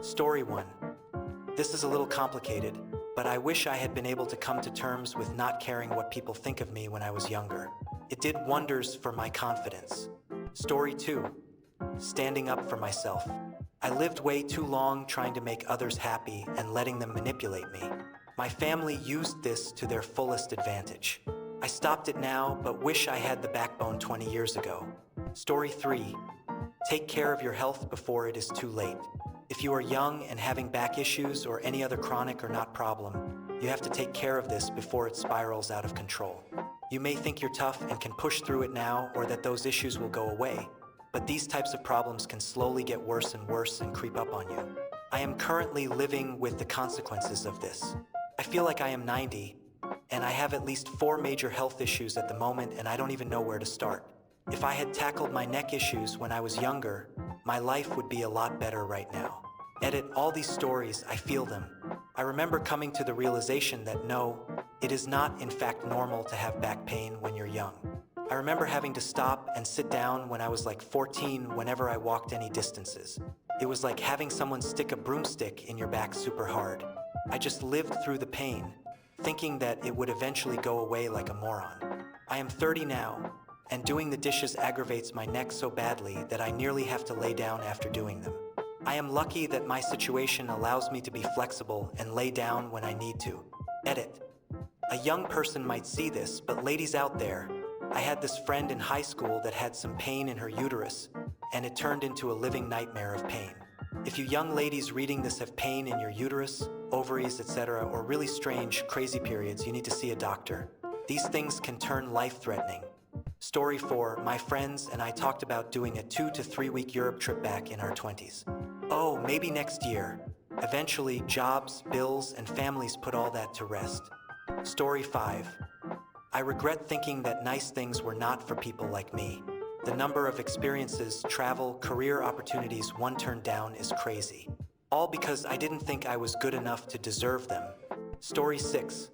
Story 1. This is a little complicated, but I wish I had been able to come to terms with not caring what people think of me when I was younger. It did wonders for my confidence. Story 2. Standing up for myself. I lived way too long trying to make others happy and letting them manipulate me. My family used this to their fullest advantage. I stopped it now, but wish I had the backbone 20 years ago. Story 3. Take care of your health before it is too late. If you are young and having back issues or any other chronic or not problem, you have to take care of this before it spirals out of control. You may think you're tough and can push through it now, or that those issues will go away, but these types of problems can slowly get worse and creep up on you. I am currently living with the consequences of this. I feel like I am 90, and I have at least 4 major health issues at the moment, and I don't even know where to start. If I had tackled my neck issues when I was younger, my life would be a lot better right now. Edit all these stories, I feel them. I remember coming to the realization that no, it is not in fact normal to have back pain when you're young. I remember having to stop and sit down when I was like 14 whenever I walked any distances. It was like having someone stick a broomstick in your back super hard. I just lived through the pain, thinking that it would eventually go away like a moron. I am 30 now, and doing the dishes aggravates my neck so badly that I nearly have to lay down after doing them. I am lucky that my situation allows me to be flexible and lay down when I need to. Edit. A young person might see this, but ladies out there, I had this friend in high school that had some pain in her uterus, and it turned into a living nightmare of pain. If you young ladies reading this have pain in your uterus, ovaries, etc., or really strange, crazy periods, you need to see a doctor. These things can turn life-threatening. Story 4. My friends and I talked about doing a 2 to 3 week Europe trip back in our 20s. Oh, maybe next year. Eventually, jobs, bills, and families put all that to rest. Story 5. I regret thinking that nice things were not for people like me. The number of experiences, travel, career opportunities one turned down is crazy. All because I didn't think I was good enough to deserve them. Story 6.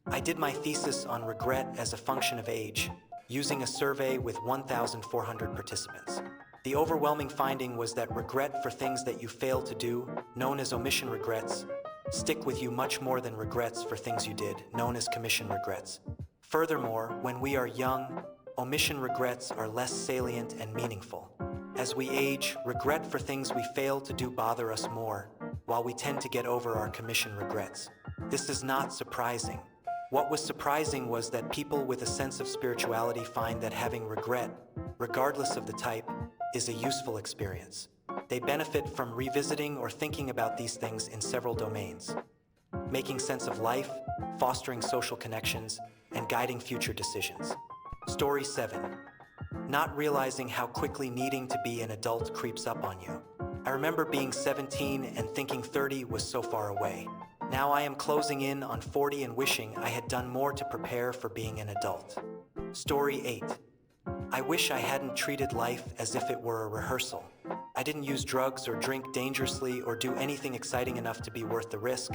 I did my thesis on regret as a function of age, using a survey with 1,400 participants. The overwhelming finding was that regret for things that you failed to do, known as omission regrets, stick with you much more than regrets for things you did, known as commission regrets. Furthermore, when we are young, omission regrets are less salient and meaningful. As we age, regret for things we failed to do bother us more, while we tend to get over our commission regrets. This is not surprising. What was surprising was that people with a sense of spirituality find that having regret, regardless of the type, is a useful experience. They benefit from revisiting or thinking about these things in several domains, making sense of life, fostering social connections, and guiding future decisions. Story 7. Not realizing how quickly needing to be an adult creeps up on you. I remember being 17 and thinking 30 was so far away. Now I am closing in on 40 and wishing I had done more to prepare for being an adult. Story 8. I wish I hadn't treated life as if it were a rehearsal. I didn't use drugs or drink dangerously or do anything exciting enough to be worth the risk,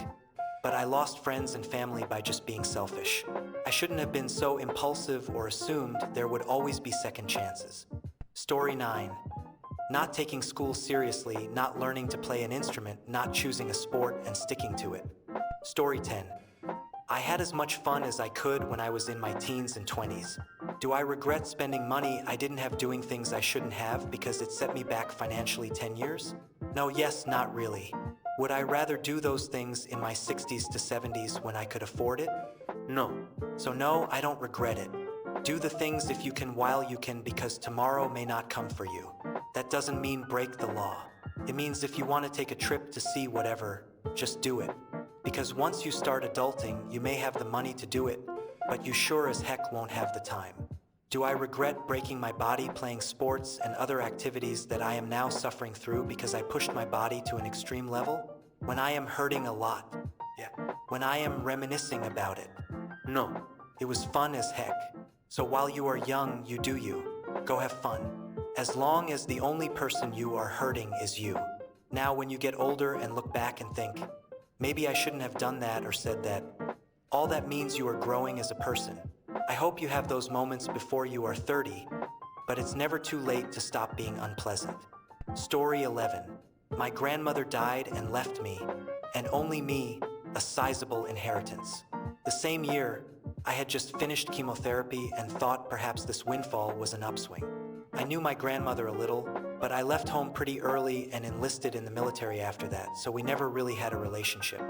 but I lost friends and family by just being selfish. I shouldn't have been so impulsive or assumed there would always be second chances. Story 9. Not taking school seriously, not learning to play an instrument, not choosing a sport and sticking to it. Story 10. I had as much fun as I could when I was in my teens and 20s. Do I regret spending money I didn't have doing things I shouldn't have because it set me back financially 10 years? No, yes, not really. Would I rather do those things in my 60s to 70s when I could afford it? No. So no, I don't regret it. Do the things if you can while you can, because tomorrow may not come for you. That doesn't mean break the law. It means if you want to take a trip to see whatever, just do it. Because once you start adulting, you may have the money to do it, but you sure as heck won't have the time. Do I regret breaking my body playing sports and other activities that I am now suffering through because I pushed my body to an extreme level? When I am hurting a lot? Yeah. When I am reminiscing about it? No. It was fun as heck. So while you are young, you do you. Go have fun. As long as the only person you are hurting is you. Now when you get older and look back and think, maybe I shouldn't have done that or said that, all that means you are growing as a person. I hope you have those moments before you are 30, but it's never too late to stop being unpleasant. Story 11. My grandmother died and left me, and only me, a sizable inheritance. The same year, I had just finished chemotherapy and thought perhaps this windfall was an upswing. I knew my grandmother a little, but I left home pretty early and enlisted in the military after that, so we never really had a relationship.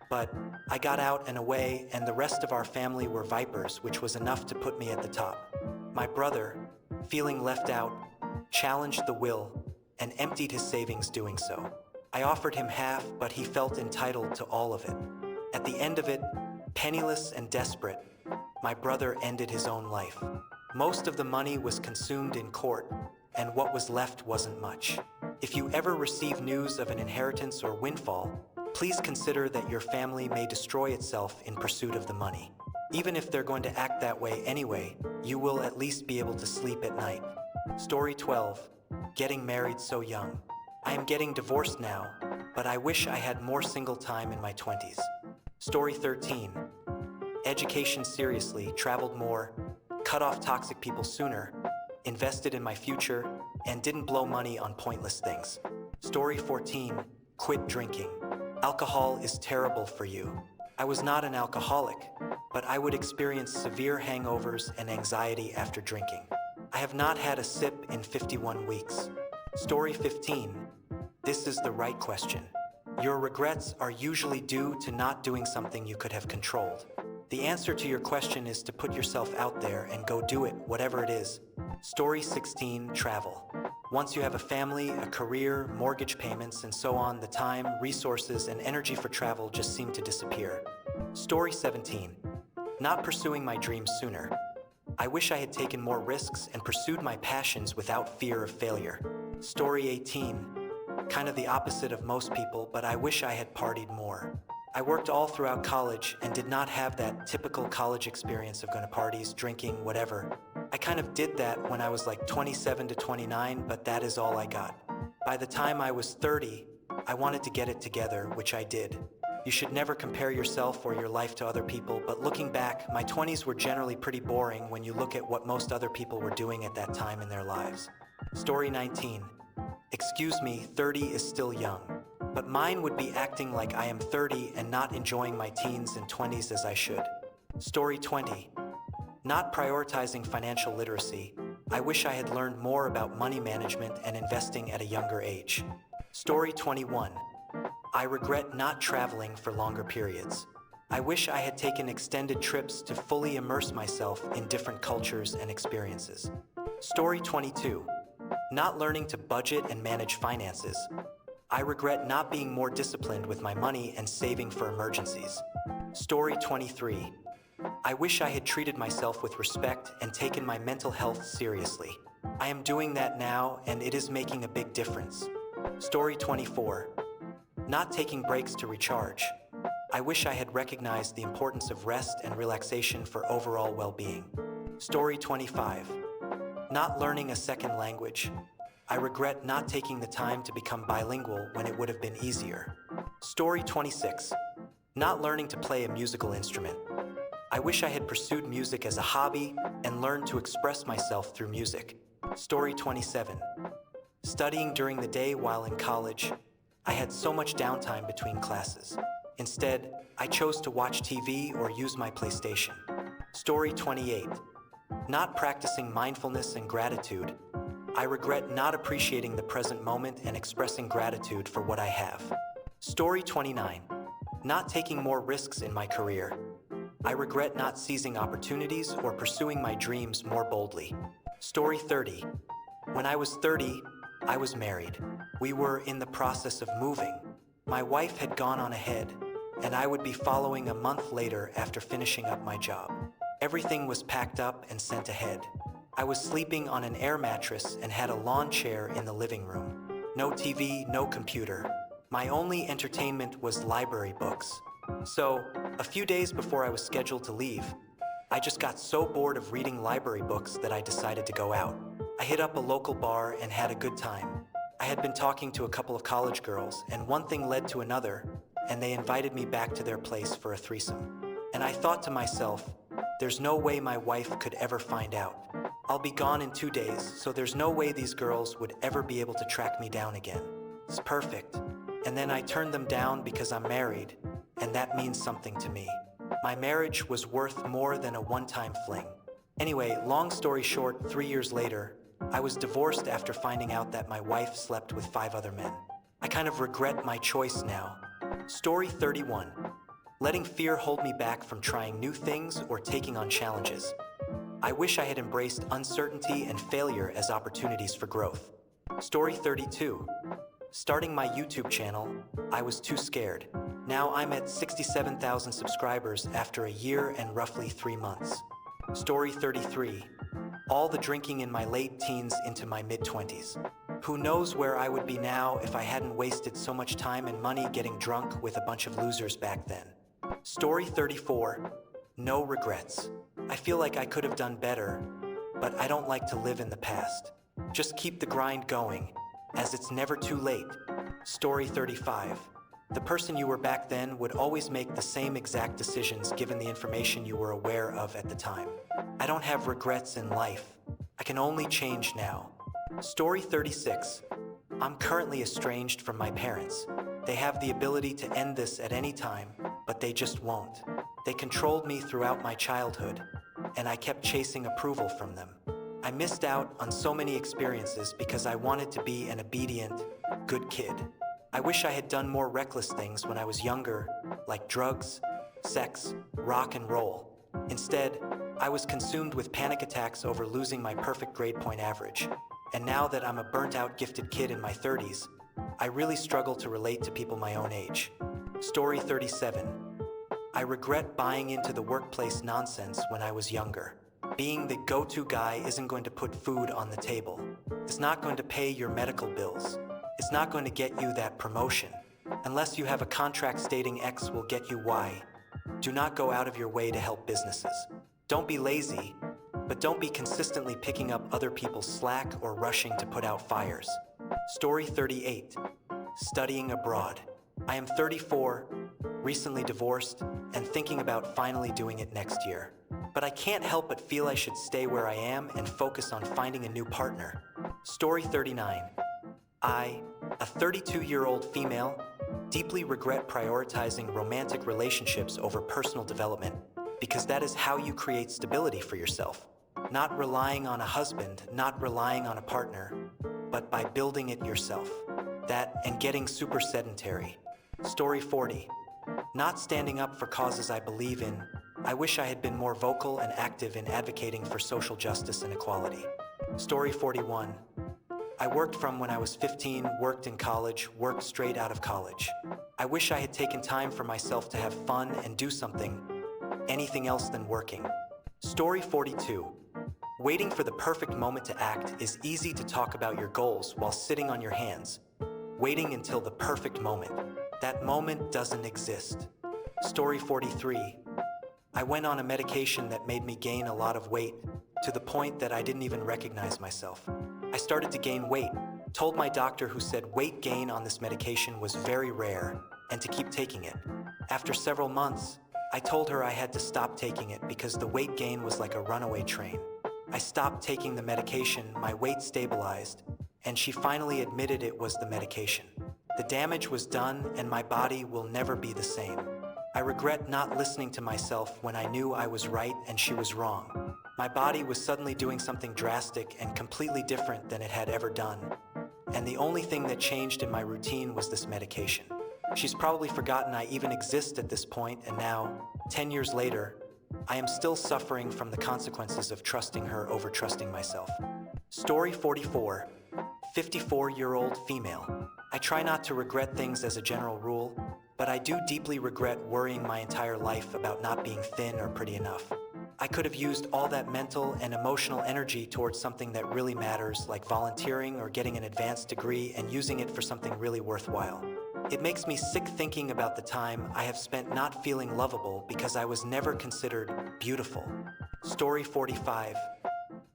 But I got out and away, and the rest of our family were vipers, which was enough to put me at the top. My brother, feeling left out, challenged the will and emptied his savings doing so. I offered him half, but he felt entitled to all of it. At the end of it, penniless and desperate, my brother ended his own life. Most of the money was consumed in court, and what was left wasn't much. If you ever receive news of an inheritance or windfall, please consider that your family may destroy itself in pursuit of the money. Even if they're going to act that way anyway, you will at least be able to sleep at night. Story 12. Getting married so young. I am getting divorced now, but I wish I had more single time in my 20s. Story 13. Education seriously, traveled more, cut off toxic people sooner, invested in my future, and didn't blow money on pointless things. Story 14. Quit drinking. Alcohol is terrible for you. I was not an alcoholic, but I would experience severe hangovers and anxiety after drinking. I have not had a sip in 51 weeks. Story 15. This is the right question. Your regrets are usually due to not doing something you could have controlled. The answer to your question is to put yourself out there and go do it, whatever it is. Story 16. Travel. Once you have a family, a career, mortgage payments, and so on, the time, resources, and energy for travel just seem to disappear. Story 17. Not pursuing my dreams sooner. I wish I had taken more risks and pursued my passions without fear of failure. Story 18. Kind of the opposite of most people, but I wish I had partied more. I worked all throughout college and did not have that typical college experience of going to parties, drinking, whatever. I kind of did that when I was like 27 to 29, but that is all I got. By the time I was 30, I wanted to get it together, which I did. You should never compare yourself or your life to other people, but looking back, my 20s were generally pretty boring when you look at what most other people were doing at that time in their lives. Story 19. Excuse me, 30 is still young, but mine would be acting like I am 30 and not enjoying my teens and 20s as I should. Story 20. Not prioritizing financial literacy. I wish I had learned more about money management and investing at a younger age. Story 21. I regret not traveling for longer periods. I wish I had taken extended trips to fully immerse myself in different cultures and experiences. Story 22. Not learning to budget and manage finances. I regret not being more disciplined with my money and saving for emergencies. Story 23. I wish I had treated myself with respect and taken my mental health seriously. I am doing that now, and it is making a big difference. Story 24. Not taking breaks to recharge. I wish I had recognized the importance of rest and relaxation for overall well-being. Story 25. Not learning a second language. I regret not taking the time to become bilingual when it would have been easier. Story 26. Not learning to play a musical instrument. I wish I had pursued music as a hobby and learned to express myself through music. Story 27. Studying during the day while in college. I had so much downtime between classes. Instead, I chose to watch TV or use my PlayStation. Story 28. Not practicing mindfulness and gratitude. I regret not appreciating the present moment and expressing gratitude for what I have. Story 29. Not taking more risks in my career. I regret not seizing opportunities or pursuing my dreams more boldly. Story 30. When I was 30, I was married. We were in the process of moving. My wife had gone on ahead, and I would be following a month later after finishing up my job. Everything was packed up and sent ahead. I was sleeping on an air mattress and had a lawn chair in the living room. No TV, no computer. My only entertainment was library books. So, a few days before I was scheduled to leave, I just got so bored of reading library books that I decided to go out. I hit up a local bar and had a good time. I had been talking to a couple of college girls, and one thing led to another, and they invited me back to their place for a threesome. And I thought to myself, there's no way my wife could ever find out. I'll be gone in 2 days, so there's no way these girls would ever be able to track me down again. It's perfect. And then I turned them down because I'm married, and that means something to me. My marriage was worth more than a one-time fling. Anyway, long story short, 3 years later, I was divorced after finding out that my wife slept with 5 other men. I kind of regret my choice now. Story 31. Letting fear hold me back from trying new things or taking on challenges. I wish I had embraced uncertainty and failure as opportunities for growth. Story 32. Starting my YouTube channel, I was too scared. Now I'm at 67,000 subscribers after a year and roughly 3 months. Story 33. All the drinking in my late teens into my mid-20s. Who knows where I would be now if I hadn't wasted so much time and money getting drunk with a bunch of losers back then. Story 34. No regrets. I feel like I could have done better, but I don't like to live in the past. Just keep the grind going, as it's never too late. Story 35. The person you were back then would always make the same exact decisions given the information you were aware of at the time. I don't have regrets in life. I can only change now. Story 36. I'm currently estranged from my parents. They have the ability to end this at any time, but they just won't. They controlled me throughout my childhood, and I kept chasing approval from them. I missed out on so many experiences because I wanted to be an obedient, good kid. I wish I had done more reckless things when I was younger, like drugs, sex, rock and roll. Instead, I was consumed with panic attacks over losing my perfect grade point average. And now that I'm a burnt-out gifted kid in my 30s, I really struggle to relate to people my own age. Story 37. I regret buying into the workplace nonsense when I was younger. Being the go-to guy isn't going to put food on the table. It's not going to pay your medical bills. It's not going to get you that promotion. Unless you have a contract stating X will get you Y. Do not go out of your way to help businesses. Don't be lazy, but don't be consistently picking up other people's slack or rushing to put out fires. Story 38. Studying abroad. I am 34, recently divorced, and thinking about finally doing it next year. But I can't help but feel I should stay where I am and focus on finding a new partner. Story 39. I, a 32-year-old female, deeply regret prioritizing romantic relationships over personal development because that is how you create stability for yourself. Not relying on a husband, not relying on a partner, but by building it yourself. That and getting super sedentary. Story 40. Not standing up for causes I believe in. I wish I had been more vocal and active in advocating for social justice and equality. Story 41. I worked from when I was 15, worked in college, worked straight out of college. I wish I had taken time for myself to have fun and do something, anything else than working. Story 42. Waiting for the perfect moment to act is easy to talk about your goals while sitting on your hands. Waiting until the perfect moment. That moment doesn't exist. Story 43. I went on a medication that made me gain a lot of weight, to the point that I didn't even recognize myself. I started to gain weight, told my doctor who said weight gain on this medication was very rare, and to keep taking it. After several months, I told her I had to stop taking it because the weight gain was like a runaway train. I stopped taking the medication, my weight stabilized, and she finally admitted it was the medication. The damage was done, and my body will never be the same. I regret not listening to myself when I knew I was right and she was wrong. My body was suddenly doing something drastic and completely different than it had ever done. And the only thing that changed in my routine was this medication. She's probably forgotten I even exist at this point, and now, 10 years later, I am still suffering from the consequences of trusting her over trusting myself. Story 44. 54-year-old female. I try not to regret things as a general rule, but I do deeply regret worrying my entire life about not being thin or pretty enough. I could have used all that mental and emotional energy towards something that really matters, like volunteering or getting an advanced degree and using it for something really worthwhile. It makes me sick thinking about the time I have spent not feeling lovable because I was never considered beautiful. Story 45.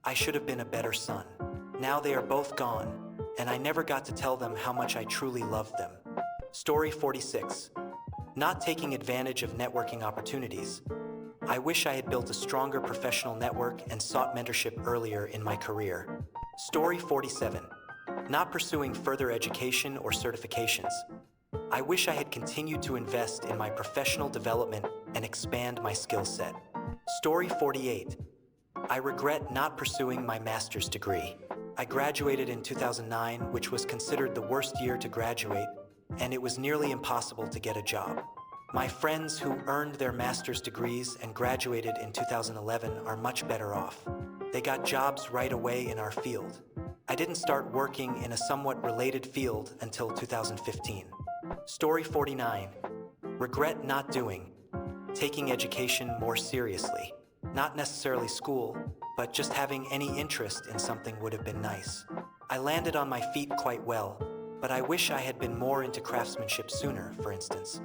I should have been a better son. Now they are both gone, and I never got to tell them how much I truly loved them. Story 46. Not taking advantage of networking opportunities. I wish I had built a stronger professional network and sought mentorship earlier in my career. Story 47. Not pursuing further education or certifications. I wish I had continued to invest in my professional development and expand my skill set. Story 48. I regret not pursuing my master's degree. I graduated in 2009, which was considered the worst year to graduate, and it was nearly impossible to get a job. My friends who earned their master's degrees and graduated in 2011 are much better off. They got jobs right away in our field. I didn't start working in a somewhat related field until 2015. Story 49. Regret not doing. Taking education more seriously. Not necessarily school, but just having any interest in something would have been nice. I landed on my feet quite well, but I wish I had been more into craftsmanship sooner, for instance.